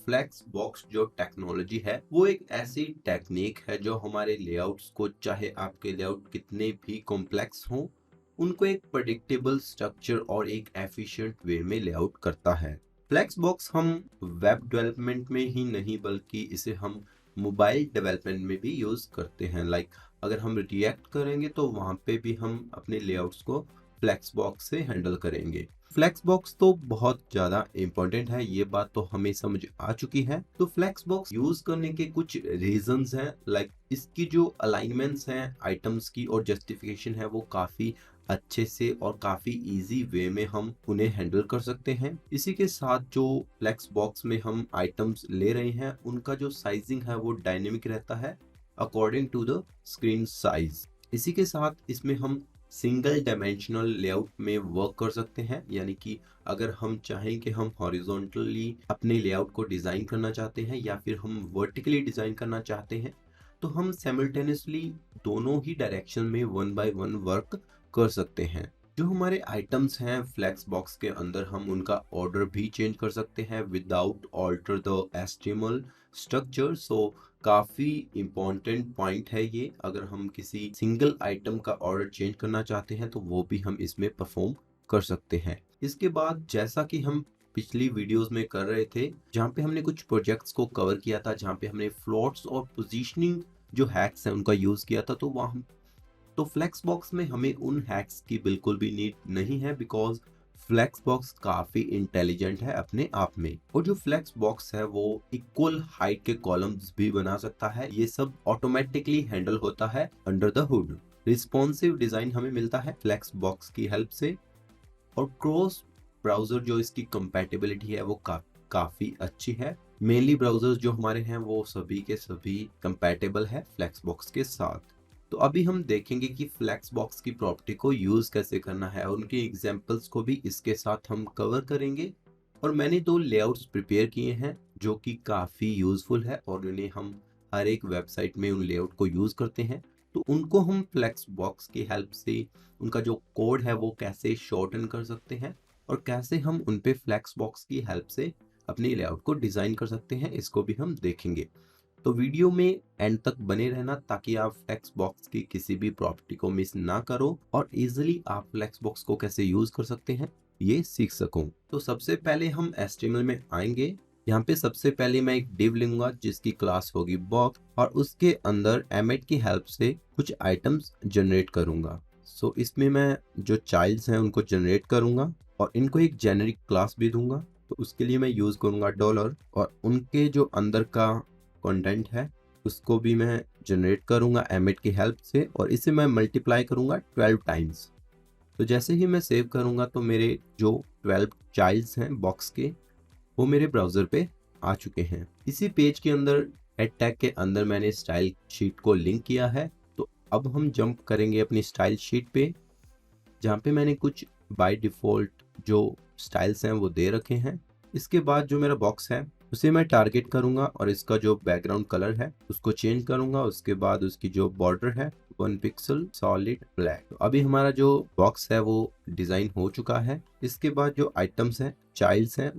Flex box जो technology है वो एक ऐसी टेक्निक है जो हमारे लेआउट्स को, चाहे आपके लेआउट कितने भी कॉम्प्लेक्स हों, उनको एक प्रेडिक्टेबल स्ट्रक्चर और एक एफिशिएंट वे में लेआउट करता है। फ्लेक्स बॉक्स हम वेब डेवलपमेंट में ही नहीं बल्कि इसे हम मोबाइल डेवलपमेंट में भी यूज करते हैं। अगर हम रिएक्ट करेंगे तो वहां पे भी हम अपने लेआउट्स को फ्लेक्स बॉक्स से हैंडल करेंगे। फ्लेक्स बॉक्स तो बहुत ज़्यादा इम्पोर्टेंट है, ये बात तो हमें समझ आ चुकी है। तो फ्लेक्स बॉक्स यूज करने के कुछ रीजंस हैं। इसकी जो अलाइनमेंट्स हैं आइटम्स की और जस्टिफिकेशन है वो काफ़ी अच्छे से और काफ़ी इजी वे में हम उन्हें हैंडल कर सकते हैं। इसी के साथ जो फ्लेक्स बॉक्स में हम आइटम्स ले रहे हैं उनका जो साइजिंग है वो डायनेमिक रहता है according to the screen size. इसी के साथ इसमें हम सिंगल डायमेंशनल लेआउट में वर्क कर सकते हैं, यानी कि अगर हम चाहें कि हम हॉरिजॉन्टली अपने लेआउट को डिज़ाइन करना चाहते हैं या फिर हम वर्टिकली डिज़ाइन करना चाहते हैं तो हम साइमल्टेनियसली दोनों ही डायरेक्शन में वन बाय वन वर्क कर सकते हैं। जो हमारे आइटम्स हैं फ्लेक्स बॉक्स के अंदर हम उनका ऑर्डर भी चेंज कर सकते हैं without alter the HTML structure. So काफ़ी इम्पॉर्टेंट पॉइंट है ये। अगर हम किसी सिंगल आइटम का ऑर्डर चेंज करना चाहते हैं तो वो भी हम इसमें परफॉर्म कर सकते हैं। इसके बाद जैसा कि हम पिछली वीडियोस में कर रहे थे जहाँ पे हमने कुछ प्रोजेक्ट्स को कवर किया था, जहाँ पे हमने फ्लोट्स और पोजीशनिंग जो हैक्स हैं उनका यूज़ किया था, तो वहाँ तो फ्लेक्स बॉक्स में हमें उन हैक्स की बिल्कुल भी नीड नहीं है बिकॉज फ्लेक्स बॉक्स काफी इंटेलिजेंट है अपने आप में। और जो फ्लेक्स बॉक्स है वो इक्वल हाइट के कॉलम्स भी बना सकता है। ये सब ऑटोमेटिकली हैंडल होता है under the hood. Responsive design हमें मिलता है फ्लेक्स बॉक्स की हेल्प से। और क्रॉस ब्राउजर जो इसकी कंपैटिबिलिटी है वो काफी अच्छी है। मेनली ब्राउजर्स जो हमारे हैं वो सभी के सभी कंपैटिबल है फ्लेक्स बॉक्स के साथ। तो अभी हम देखेंगे कि फ्लेक्स बॉक्स की प्रॉपर्टी को यूज कैसे करना है और उनके एग्जांपल्स को भी इसके साथ हम कवर करेंगे। और मैंने दो लेआउट्स प्रिपेयर किए हैं जो कि काफ़ी यूजफुल है और उन्हें हम हर एक वेबसाइट में उन लेआउट को यूज करते हैं। तो उनको हम फ्लेक्स बॉक्स की हेल्प से उनका जो कोड है वो कैसे शॉर्टन कर सकते हैं और कैसे हम उन पे फ्लेक्स बॉक्स की हेल्प से अपने लेआउट को डिज़ाइन कर सकते हैं, इसको भी हम देखेंगे। तो वीडियो में एंड तक बने रहना ताकि आप फ्लेक्स बॉक्स की किसी भी प्रॉपर्टी को मिस ना करो और इजीली आप फ्लेक्स बॉक्स को कैसे यूज कर सकते हैं ये सीख सको। तो सबसे पहले हम HTML में आएंगे। यहाँ पे सबसे पहले मैं एक डिव लूंगा जिसकी क्लास होगी बॉक्स और उसके अंदर एमेट की हेल्प से कुछ आइटम्स जनरेट करूंगा। सो इसमें मैं जो चाइल्ड्स हैं उनको जनरेट करूंगा और इनको एक जेनेरिक क्लास भी दूंगा। तो उसके लिए मैं यूज करूंगा डॉलर और उनके जो अंदर का कंटेंट है उसको भी मैं जनरेट करूंगा एमिट की हेल्प से और इसे मैं मल्टीप्लाई करूंगा 12 टाइम्स। तो जैसे ही मैं सेव करूंगा तो मेरे जो 12 चाइल्ड्स हैं बॉक्स के वो मेरे ब्राउज़र पे आ चुके हैं। इसी पेज के अंदर हेड टैग के अंदर मैंने स्टाइल शीट को लिंक किया है। तो अब हम जंप करेंगे अपनी स्टाइल शीट पे जहाँ पे मैंने कुछ बाय डिफ़ॉल्ट जो स्टाइल्स हैं वो दे रखे हैं। इसके बाद जो मेरा बॉक्स है उसे मैं टारगेट करूंगा और इसका जो बैकग्राउंड कलर है उसको चेंज करूंगा। उसके बाद उसकी जो बॉर्डर है 1 पिक्सल सॉलिड ब्लैक। तो अभी हमारा जो बॉक्स है वो डिजाइन हो चुका है। इसके बाद जो आइटम्स हैं चाइल्ड्स हैं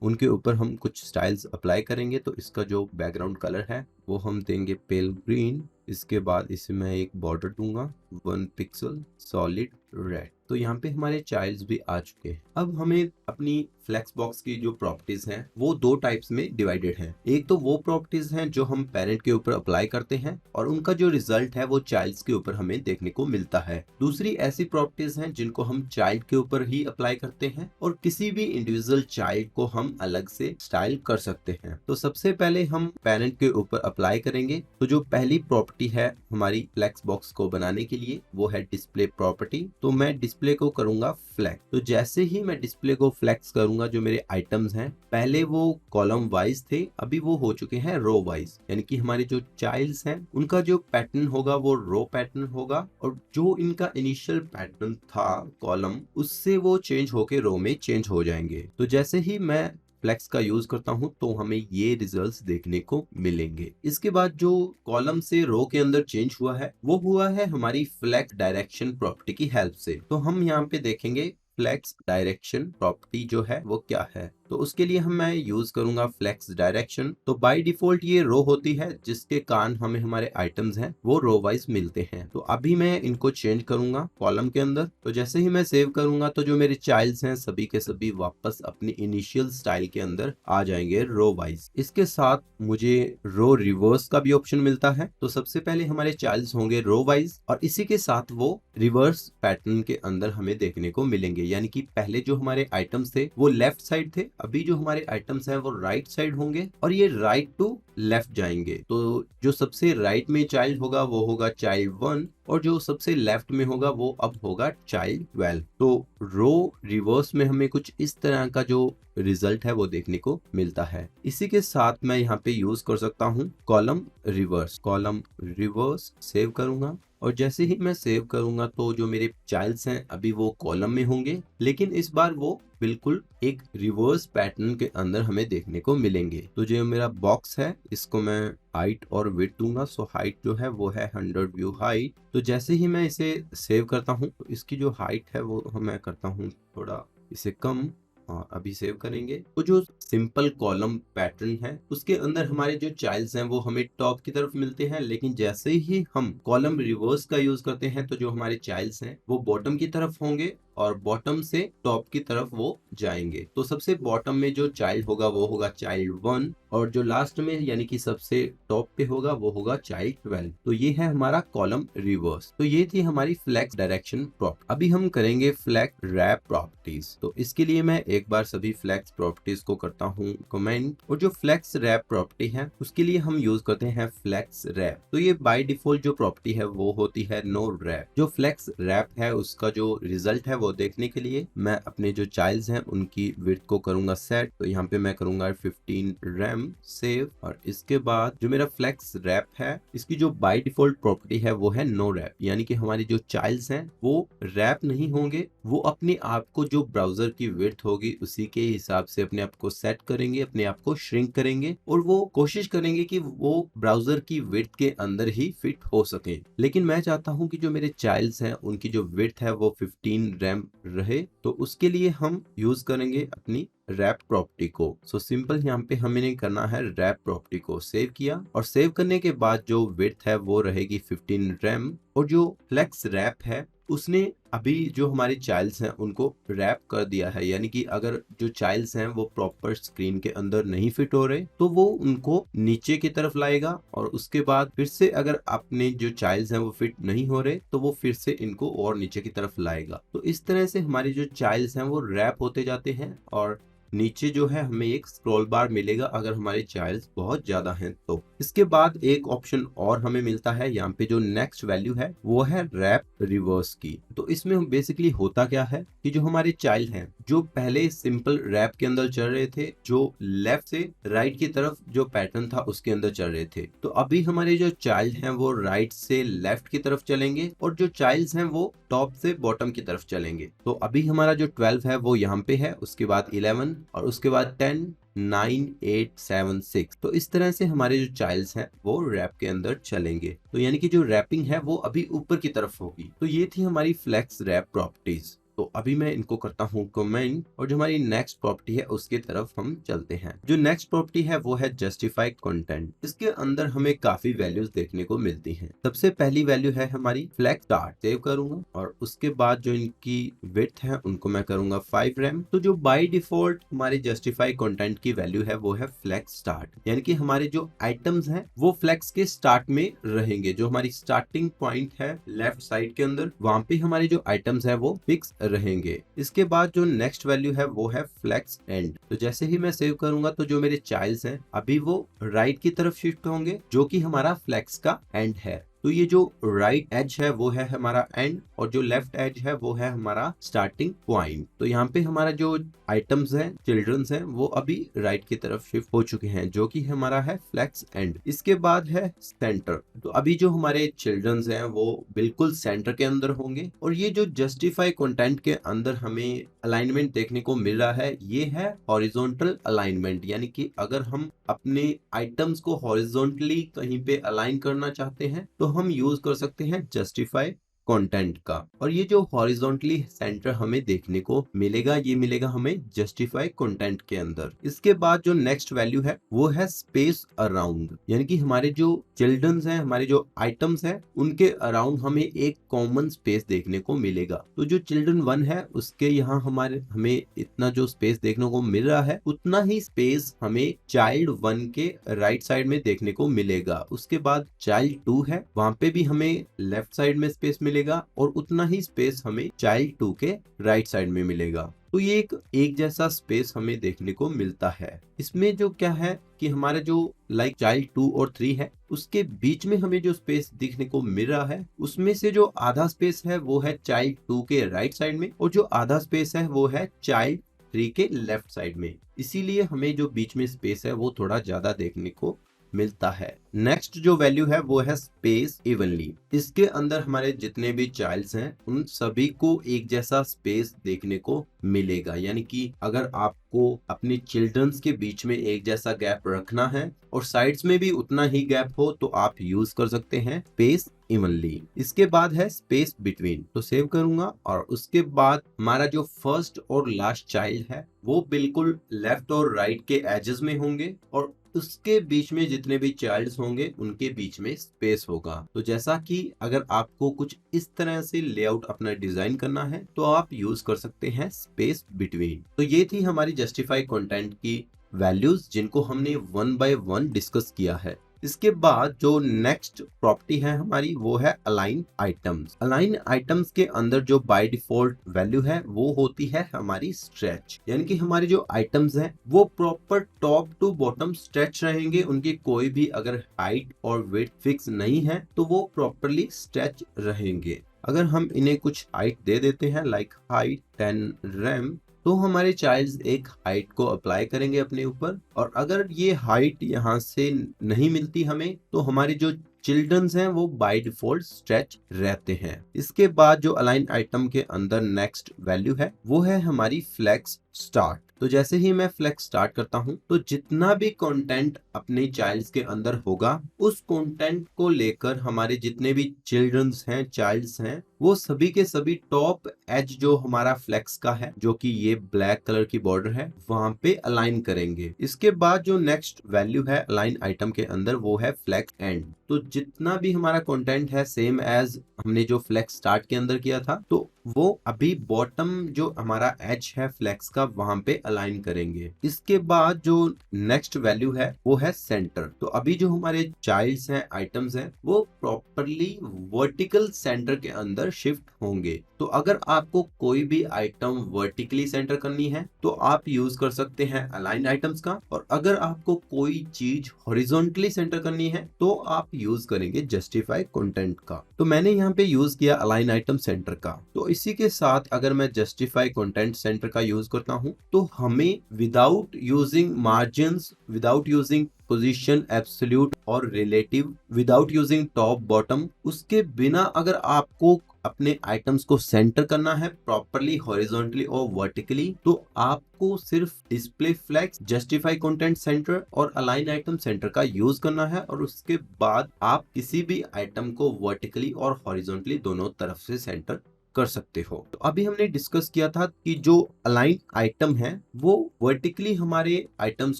उनके ऊपर हम कुछ स्टाइल्स अप्लाई करेंगे। तो इसका जो बैकग्राउंड कलर है वो हम देंगे पेल ग्रीन। इसके बाद इसे मैं एक बॉर्डर दूंगा 1 पिक्सल सॉलिड रेड। तो यहाँ पे हमारे चाइल्ड्स भी आ चुके हैं। अब हमें अपनी फ्लेक्स बॉक्स की जो प्रॉपर्टीज हैं वो दो टाइप्स में डिवाइडेड हैं। एक तो वो प्रॉपर्टीज हैं जो हम पेरेंट के ऊपर अप्लाई करते हैं और उनका जो रिजल्ट है वो चाइल्ड्स के ऊपर हमें देखने को मिलता है। दूसरी ऐसी प्रॉपर्टीज हैं जिनको हम चाइल्ड के ऊपर ही अप्लाई करते हैं और किसी भी इंडिविजुअल चाइल्ड को हम अलग से स्टाइल कर सकते हैं। तो सबसे पहले हम पेरेंट के ऊपर अप्लाई करेंगे। तो जो पहली प्रॉपर्टी है हमारी फ्लेक्स बॉक्स को बनाने के लिए वो है डिस्प्ले प्रॉपर्टी। तो मैं डिस्प्ले को करूंगा फ्लेक्स। तो जैसे ही मैं डिस्प्ले को फ्लेक्स करूंगा जो मेरे आइटम्स हैं पहले वो कॉलम वाइज थे अभी वो हो चुके हैं रो वाइज, यानी कि हमारे जो चाइल्ड्स हैं उनका जो पैटर्न होगा वो रो पैटर्न होगा और जो इनका इनिशियल पैटर्न था कॉलम उससे वो चेंज होके रो में चेंज हो जाएंगे। तो जैसे ही मैं फ्लेक्स का यूज करता हूं तो हमें ये रिजल्ट्स देखने को मिलेंगे। इसके बाद जो कॉलम से रो के अंदर चेंज हुआ है वो हुआ है हमारी फ्लेक्स डायरेक्शन प्रॉपर्टी की हेल्प से। तो हम यहाँ पे देखेंगे फ्लेक्स डायरेक्शन प्रॉपर्टी जो है वो क्या है। तो उसके लिए मैं यूज करूंगा फ्लेक्स डायरेक्शन। तो बाय डिफॉल्ट ये रो होती है जिसके कारण हमें हमारे आइटम्स हैं वो रो वाइज मिलते हैं। तो अभी मैं इनको चेंज करूंगा कॉलम के अंदर। तो जैसे ही मैं सेव करूंगा तो जो मेरे चाइल्ड्स हैं सभी के सभी वापस अपनी इनिशियल स्टाइल के अंदर आ जाएंगे रो वाइज। इसके साथ मुझे रो रिवर्स का भी ऑप्शन मिलता है। तो सबसे पहले हमारे चाइल्ड्स होंगे रो वाइज और इसी के साथ वो रिवर्स पैटर्न के अंदर हमें देखने को मिलेंगे। यानी कि पहले जो हमारे आइटम्स थे वो लेफ्ट साइड थे, अभी जो हमारे आइटम्स हैं वो राइट साइड होंगे और ये राइट टू लेफ्ट जाएंगे। तो जो सबसे राइट में चाइल्ड होगा वो होगा चाइल्ड 1 और जो सबसे लेफ्ट में होगा वो अब होगा चाइल्ड 12। तो रो रिवर्स में हमें कुछ इस तरह का जो रिजल्ट है वो देखने को मिलता है। इसी के साथ मैं यहाँ पे यूज कर सकता हूँ कॉलम रिवर्स सेव करूंगा और जैसे ही मैं सेव करूंगा तो जो मेरे चाइल्ड्स हैं अभी वो कॉलम में होंगे, लेकिन इस बार वो बिल्कुल एक रिवर्स पैटर्न के अंदर हमें देखने को मिलेंगे। तो जो मेरा बॉक्स है इसको मैं हाइट और विड्थ दूंगा। सो हाइट जो है वो है 100 व्यू हाइट। तो जैसे ही मैं इसे सेव करता हूँ तो इसकी जो हाइट है वो मैं करता हूँ थोड़ा इसे कम और अभी सेव करेंगे। तो जो सिंपल कॉलम पैटर्न है उसके अंदर हमारे जो चाइल्ड्स हैं वो हमें टॉप की तरफ मिलते हैं, लेकिन जैसे ही हम कॉलम रिवर्स का यूज करते हैं तो जो हमारे चाइल्ड्स हैं वो बॉटम की तरफ होंगे और बॉटम से टॉप की तरफ वो जाएंगे। तो सबसे बॉटम में जो चाइल्ड होगा वो होगा चाइल्ड 1 और जो लास्ट में यानी कि सबसे टॉप पे होगा वो होगा चाइल्ड 12। तो ये है हमारा कॉलम रिवर्स। तो ये थी हमारी फ्लेक्स डायरेक्शन प्रॉपर्टी। अभी हम करेंगे फ्लेक्स रैप प्रॉपर्टीज। तो इसके लिए मैं एक बार सभी फ्लेक्स प्रॉपर्टीज को करता हूँ कमेंट और जो फ्लेक्स रैप प्रॉपर्टी है उसके लिए हम यूज करते हैं फ्लेक्स रैप। तो ये बाय डिफॉल्ट जो प्रॉपर्टी है वो होती है नो रैप। जो फ्लेक्स रैप है उसका जो रिजल्ट है वो देखने के लिए मैं अपने जो चाइल्ड्स हैं उनकी विड्थ को करूंगा सेट। तो यहाँ पे मैं करूंगा 15 रैम सेव और इसके बाद जो मेरा फ्लेक्स रैप है इसकी जो बाय डिफॉल्ट प्रॉपर्टी है वो है नो रैप। यानी कि हमारी जो चाइल्ड्स हैं वो रैप नहीं होंगे, वो अपने आप को जो ब्राउजर की विड्थ होगी उसी के हिसाब से अपने आप को सेट करेंगे, अपने आप को श्रिंक करेंगे और वो कोशिश करेंगे कि वो ब्राउजर की विड्थ के अंदर ही फिट हो सके। लेकिन मैं चाहता हूं कि जो मेरे चाइल्ड्स हैं उनकी जो विड्थ है वो 15 रैम रहे। तो उसके लिए हम यूज करेंगे अपनी रैप प्रॉपर्टी को। सो सिंपल यहाँ पे हमें करना है रैप प्रॉपर्टी को सेव किया और सेव करने के बाद जो विड्थ है वो रहेगी 15 रैम और जो फ्लेक्स रैप है उसने अभी जो हमारे चाइल्ड्स हैं उनको रैप कर दिया है। यानी कि अगर जो चाइल्ड्स हैं वो प्रॉपर स्क्रीन के अंदर नहीं फिट हो रहे तो वो उनको नीचे की तरफ लाएगा और उसके बाद फिर से अगर अपने जो चाइल्ड्स हैं वो फिट नहीं हो रहे तो वो फिर से इनको और नीचे की तरफ लाएगा। तो इस तरह से हमारे जो चाइल्ड्स हैं वो रैप होते जाते हैं और नीचे जो है हमें एक स्क्रॉल बार मिलेगा अगर हमारे चाइल्ड्स बहुत ज्यादा हैं तो। इसके बाद एक ऑप्शन और हमें मिलता है यहाँ पे जो नेक्स्ट वैल्यू है वो है रैप रिवर्स की। तो इसमें हम बेसिकली होता क्या है कि जो हमारे चाइल्ड हैं जो पहले सिंपल रैप के अंदर चल रहे थे, जो लेफ्ट से राइट की तरफ जो पैटर्न था उसके अंदर चल रहे थे, तो अभी हमारे जो चाइल्ड हैं वो राइट से लेफ्ट की तरफ चलेंगे और जो चाइल्ड्स हैं वो टॉप से बॉटम की तरफ चलेंगे। तो अभी हमारा जो 12 है वो यहाँ पे है, उसके बाद 11 और उसके बाद 10 9 8 7 6। तो इस तरह से हमारे जो चाइल्ड्स हैं वो रैप के अंदर चलेंगे। तो यानी कि जो रैपिंग है वो अभी ऊपर की तरफ होगी। तो ये थी हमारी फ्लेक्स रैप प्रॉपर्टीज। तो अभी मैं इनको करता हूँ कमेंट और जो हमारी नेक्स्ट प्रॉपर्टी है उसके तरफ हम चलते हैं। जो नेक्स्ट प्रॉपर्टी है वो है जस्टिफाई कंटेंट। इसके अंदर हमें काफी वैल्यूज देखने को मिलती हैं। सबसे पहली वैल्यू है हमारी फ्लेक्स स्टार्ट। सेव करूंगा और उसके बाद जो इनकी विड्थ है उनको मैं करूंगा 5 रैम। तो जो बाय डिफॉल्ट हमारे जस्टिफाई कंटेंट की वैल्यू है वो है फ्लेक्स स्टार्ट। यानी कि हमारे जो आइटम्स हैं वो फ्लेक्स के स्टार्ट में रहेंगे। जो हमारी स्टार्टिंग पॉइंट है लेफ्ट साइड के अंदर वहां पे हमारे जो आइटम्स है वो फिक्स रहेंगे। इसके बाद जो नेक्स्ट वैल्यू है वो है फ्लेक्स एंड। तो जैसे ही मैं सेव करूंगा तो जो मेरे चाइल्ड्स हैं अभी वो राइट की तरफ शिफ्ट होंगे जो कि हमारा फ्लेक्स का एंड है। तो ये जो राइट एज है वो है हमारा एंड और जो लेफ्ट एज है वो है हमारा स्टार्टिंग पॉइंट। तो यहाँ पे हमारा जो आइटम्स हैं चिल्ड्रंस हैं वो अभी राइट की तरफ शिफ्ट हो चुके हैं जो कि हमारा है फ्लेक्स एंड। इसके बाद है सेंटर। तो अभी जो हमारे चिल्ड्रंस हैं वो बिल्कुल सेंटर के अंदर होंगे और ये जो जस्टिफाई कंटेंट के अंदर हमें अलाइनमेंट देखने को मिल रहा है ये है हॉरिजॉन्टल अलाइनमेंट। यानी कि अगर हम अपने आइटम्स को हॉरिजॉन्टली कहीं पे अलाइन करना चाहते हैं तो हम यूज कर सकते हैं जस्टिफाई कंटेंट का। और ये जो हॉरिजॉन्टली सेंटर हमें देखने को मिलेगा, ये मिलेगा हमें जस्टिफाई कंटेंट के अंदर। इसके बाद जो नेक्स्ट वैल्यू है वो है स्पेस अराउंड, यानी कि हमारे जो चिल्ड्रंस हैं, हमारे जो आइटम्स हैं, उनके अराउंड हमें एक कॉमन स्पेस देखने को मिलेगा। तो जो चिल्ड्रन 1 है उसके यहाँ हमें इतना जो स्पेस देखने को मिल रहा है, उतना ही स्पेस हमें चाइल्ड 1 के राइट साइड में देखने को मिलेगा। उसके बाद चाइल्ड 2 है, वहां पे भी हमें लेफ्ट साइड में स्पेस मिलेगा और उतना ही स्पेस हमें चाइल्ड 2 के राइट साइड में मिलेगा। तो ये एक जैसा स्पेस हमें देखने को मिलता है। इसमें जो क्या है कि हमारे जो चाइल्ड 2 और 3 है, उसके बीच में हमें जो स्पेस दिखने को मिल रहा है, उसमें से जो आधा स्पेस है वो है चाइल्ड 2 के राइट साइड में और जो आधा स्पेस है वो है चाइल्ड 3 के लेफ्ट साइड में। इसीलिए हमें जो बीच में स्पेस है वो थोड़ा ज्यादा देखने को मिलता है। नेक्स्ट जो वैल्यू है वो है स्पेस इवनली। इसके अंदर हमारे जितने भी चाइल्ड्स हैं उन सभी को एक जैसा स्पेस देखने को मिलेगा, यानी कि अगर आपको अपने चिल्ड्रंस के बीच में एक जैसा गैप रखना है और साइड्स में भी उतना ही गैप हो तो आप यूज कर सकते हैं स्पेस इवनली। इसके बाद है स्पेस बिटवीन, तो सेव करूंगा और उसके बाद हमारा जो फर्स्ट और लास्ट चाइल्ड है वो बिल्कुल लेफ्ट और राइट के एजेस में होंगे और उसके बीच में जितने भी चाइल्ड्स होंगे उनके बीच में स्पेस होगा। तो जैसा कि अगर आपको कुछ इस तरह से लेआउट अपना डिजाइन करना है तो आप यूज कर सकते हैं स्पेस बिटवीन। तो ये थी हमारी जस्टिफाई कंटेंट की वैल्यूज जिनको हमने 1 बाय 1 डिस्कस किया है। इसके बाद जो नेक्स्ट प्रॉपर्टी है हमारी वो है अलाइन आइटम्स। अलाइन आइटम्स के अंदर जो बाय डिफॉल्ट वैल्यू है वो होती है हमारी स्ट्रेच, यानी कि हमारे जो आइटम्स हैं वो proper top to bottom stretch रहेंगे। उनकी कोई भी अगर हाइट और वेट फिक्स नहीं है तो वो प्रॉपरली स्ट्रेच रहेंगे। अगर हम इन्हें कुछ हाइट दे देते हैं लाइक हाइट 10 rem, तो हमारे चाइल्ड्स एक हाइट को अप्लाई करेंगे अपने ऊपर और अगर ये हाइट यहाँ से नहीं मिलती हमें तो हमारे जो चिल्ड्रंस हैं वो बाय डिफॉल्ट स्ट्रेच रहते हैं। इसके बाद जो अलाइन आइटम के अंदर नेक्स्ट वैल्यू है वो है हमारी फ्लेक्स स्टार्ट। तो जैसे ही मैं फ्लेक्स स्टार्ट करता हूं तो जितना भी कंटेंट अपने चाइल्ड्स के अंदर होगा उस कंटेंट को लेकर हमारे जितने भी चिल्ड्रंस हैं, चाइल्ड्स हैं, वो सभी के सभी टॉप एज जो हमारा फ्लेक्स का है, जो कि ये ब्लैक कलर की बॉर्डर है, वहां पे अलाइन करेंगे। इसके बाद जो नेक्स्ट वैल्यू है अलाइन आइटम के अंदर वो है फ्लेक्स एंड। तो जितना भी हमारा कंटेंट है सेम एज हमने जो फ्लेक्स स्टार्ट के अंदर किया था, तो वो अभी बॉटम जो हमारा एज है फ्लेक्स का वहां पे अलाइन करेंगे। इसके बाद जो नेक्स्ट वैल्यू है वो है सेंटर। तो अभी जो हमारे चाइल्ड्स हैं, आइटम्स हैं, वो प्रॉपरली वर्टिकल सेंटर के अंदर शिफ्ट होंगे। तो अगर आपको कोई भी आइटम वर्टिकली सेंटर करनी है तो आप यूज कर सकते हैं अलाइन आइटम्स का, और अगर आपको कोई चीज हॉरिजॉन्टली सेंटर करनी है तो आप यूज करेंगे जस्टिफाई कंटेंट का। तो मैंने यहाँ पे यूज किया अलाइन आइटम सेंटर का। तो इसी के साथ अगर मैं जस्टिफाई कंटेंट सेंटर का यूज करता हूँ तो हमें without using margins, without using position absolute और relative, without using top bottom, उसके बिना अगर आपको अपने आइटम्स को सेंटर करना है प्रॉपरली हॉरिजॉन्टली और वर्टिकली, तो आपको सिर्फ display flex, justify content centre और अलाइन आइटम सेंटर का यूज करना है और उसके बाद आप किसी भी आइटम को वर्टिकली और हॉरिजॉन्टली दोनों तरफ से सेंटर कर सकते हो। तो अभी हमने डिस्कस किया था कि जो अलाइन आइटम है वो वर्टिकली हमारे आइटम्स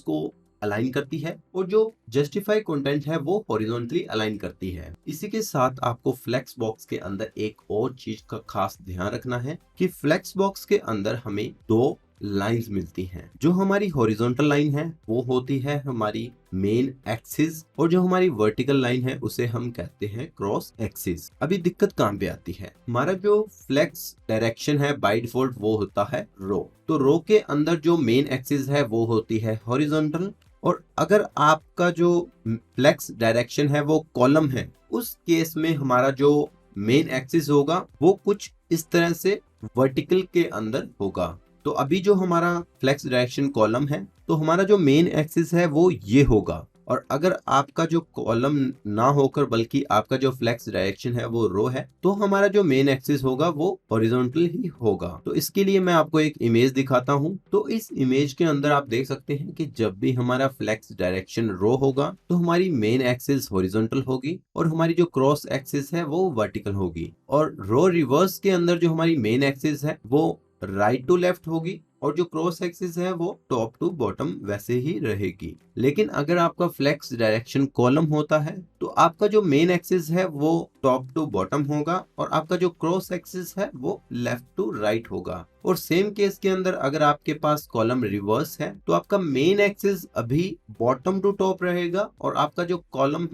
को अलाइन करती है और जो जस्टिफाई कंटेंट है वो हॉरिजॉन्टली अलाइन करती है। इसी के साथ आपको फ्लेक्स बॉक्स के अंदर एक और चीज का खास ध्यान रखना है कि फ्लेक्स बॉक्स के अंदर हमें दो लाइंस मिलती हैं। जो हमारी हॉरिजॉन्टल लाइन है वो होती है हमारी मेन एक्सिस और जो हमारी वर्टिकल लाइन है उसे हम कहते हैं क्रॉस एक्सिस। अभी दिक्कत कहाँ पे आती है, हमारा जो फ्लेक्स डायरेक्शन है बाय डिफॉल्ट वो होता है रो। तो रो के अंदर जो मेन एक्सिस है वो होती है हॉरिजॉन्टल, और अगर आपका जो फ्लेक्स डायरेक्शन है वो कॉलम है, उस केस में हमारा जो मेन एक्सिस होगा वो कुछ इस तरह से वर्टिकल के अंदर होगा। तो अभी जो हमारा फ्लेक्स डायरेक्शन कॉलम है तो हमारा जो मेन एक्सिस है वो ये होगा और अगर आपका जो कॉलम ना होकर बल्कि आपका जो फ्लेक्स डायरेक्शन है वो रो है, तो हमारा जो मेन एक्सिस होगा वो हॉरिजॉन्टल ही होगा। तो इसके लिए मैं आपको एक इमेज दिखाता हूँ। तो इस इमेज के अंदर आप देख सकते हैं कि जब भी हमारा फ्लेक्स डायरेक्शन रो होगा तो हमारी मेन एक्सिस हॉरिजॉन्टल होगी और हमारी जो क्रॉस एक्सिस है वो वर्टिकल होगी। और रो रिवर्स के अंदर जो हमारी मेन एक्सिस है वो राइट टू लेफ्ट होगी और जो क्रॉस एक्सिस है वो टॉप टू बॉटम वैसे ही रहेगी। लेकिन अगर आपका फ्लेक्स डायरेक्शन कॉलम होता है तो आपका जो मेन एक्सिस है वो टॉप टू बॉटम होगा और आपका जो क्रॉस एक्सिस है वो लेफ्ट टू राइट होगा। और सेम केस के अंदर अगर आपके पास कॉलम रिवर्स है तो आपका मेन एक्सिस अभी बॉटम टू टॉप रहेगा और आपका जो कॉलम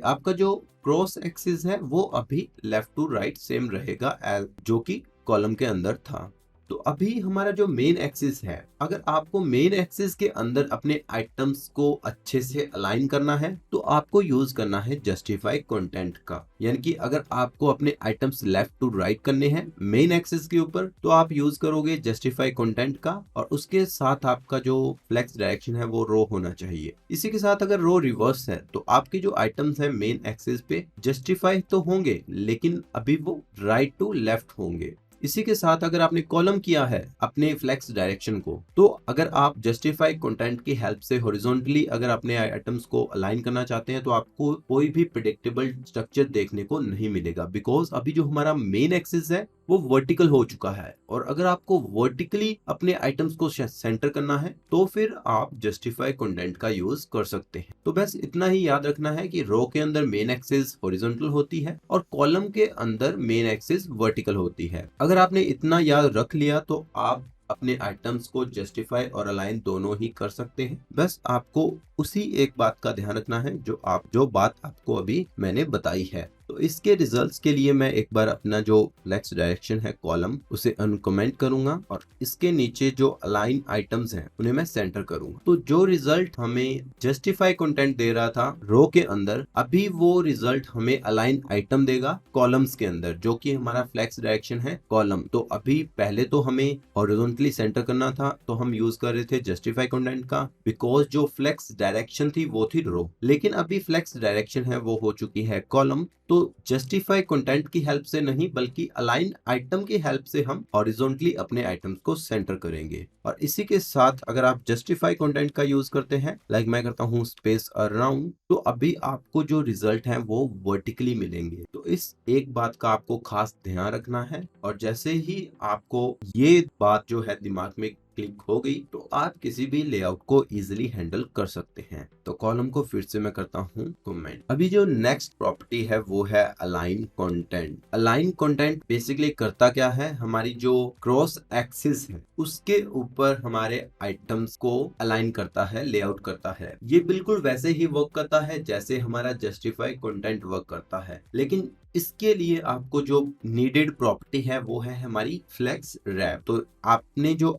आपका जो क्रॉस एक्सिस है वो अभी लेफ्ट टू राइट सेम रहेगा जो कि कॉलम के अंदर था। तो अभी हमारा जो मेन एक्सिस है, अगर आपको मेन एक्सिस के अंदर अपने आइटम्स को अच्छे से अलाइन करना है तो आपको यूज करना है जस्टिफाई कंटेंट का। यानी कि अगर आपको अपने आइटम्स लेफ्ट टू राइट करने हैं मेन एक्सिस के ऊपर तो आप यूज करोगे जस्टिफाई कंटेंट का और उसके साथ आपका जो फ्लेक्स डायरेक्शन है वो रो होना चाहिए। इसी के साथ अगर रो रिवर्स है तो आपके जो आइटम्स है मेन एक्सिस पे जस्टिफाई तो होंगे लेकिन अभी वो राइट टू लेफ्ट होंगे। इसी के साथ अगर आपने कॉलम किया है अपने फ्लेक्स डायरेक्शन को तो अगर आप जस्टिफाई कंटेंट की हेल्प से हॉरिजॉन्टली अगर अपने आइटम्स को अलाइन करना चाहते हैं तो आपको कोई भी प्रेडिक्टेबल स्ट्रक्चर देखने को नहीं मिलेगा, बिकॉज अभी जो हमारा मेन एक्सिस है वो वर्टिकल हो चुका है। और अगर आपको वर्टिकली अपने आइटम्स को सेंटर करना है तो फिर आप जस्टिफाई कंटेंट का यूज कर सकते हैं। तो बस इतना ही याद रखना है कि रो के अंदर मेन एक्सिस हॉरिजॉन्टल होती है और कॉलम के अंदर मेन एक्सिस वर्टिकल होती है। अगर आपने इतना याद रख लिया तो आप अपने आइटम्स को जस्टिफाई और अलाइन दोनों ही कर सकते हैं। बस आपको उसी एक बात का ध्यान रखना है जो बात आपको अभी मैंने बताई है। तो इसके रिजल्ट्स के लिए मैं एक बार अपना जो फ्लेक्स डायरेक्शन है कॉलम उसे अनकमेंट करूंगा और इसके नीचे जो अलाइन आइटम्स हैं उन्हें मैं सेंटर करूंगा। तो जो रिजल्ट हमें जस्टिफाई कंटेंट दे रहा था रो के अंदर, अभी वो रिजल्ट हमें अलाइन आइटम देगा कॉलम्स के अंदर, जो कि हमारा फ्लेक्स डायरेक्शन है कॉलम। तो अभी पहले तो हमें हॉरिजॉन्टली सेंटर करना था तो हम यूज कर रहे थे जस्टिफाई कंटेंट का, बिकॉज जो फ्लेक्स डायरेक्शन थी वो थी रो। लेकिन अभी फ्लेक्स डायरेक्शन है वो हो चुकी है कॉलम, तो जस्टिफाई कंटेंट की हेल्प से नहीं बल्कि अलाइन आइटम की हेल्प से हम हॉरिजॉन्टली अपने आइटम्स को सेंटर करेंगे। और इसी के साथ अगर आप जस्टिफाई कंटेंट का यूज करते हैं लाइक मैं करता हूँ स्पेस अराउंड, तो अभी आपको जो रिजल्ट है वो वर्टिकली मिलेंगे। तो इस एक बात का आपको खास ध्यान रखना है और जैसे ही आपको ये बात जो है दिमाग में क्लिक हो गई तो आप किसी भी लेआउट को इजीली हैंडल कर सकते हैं। तो कॉलम को फिर से मैं करता हूँ कमेंट। अभी जो नेक्स्ट प्रॉपर्टी है वो है align content. Align content basically करता क्या है, हमारी जो क्रॉस एक्सिस है उसके ऊपर हमारे आइटम्स को अलाइन करता है, लेआउट करता है। ये बिल्कुल वैसे ही वर्क करता है जैसे हमारा जस्टिफाई कंटेंट वर्क करता है, लेकिन इसके लिए आपको जो नीडेड प्रॉपर्टी है वो है हमारी फ्लेक्स रैप। तो अपने जो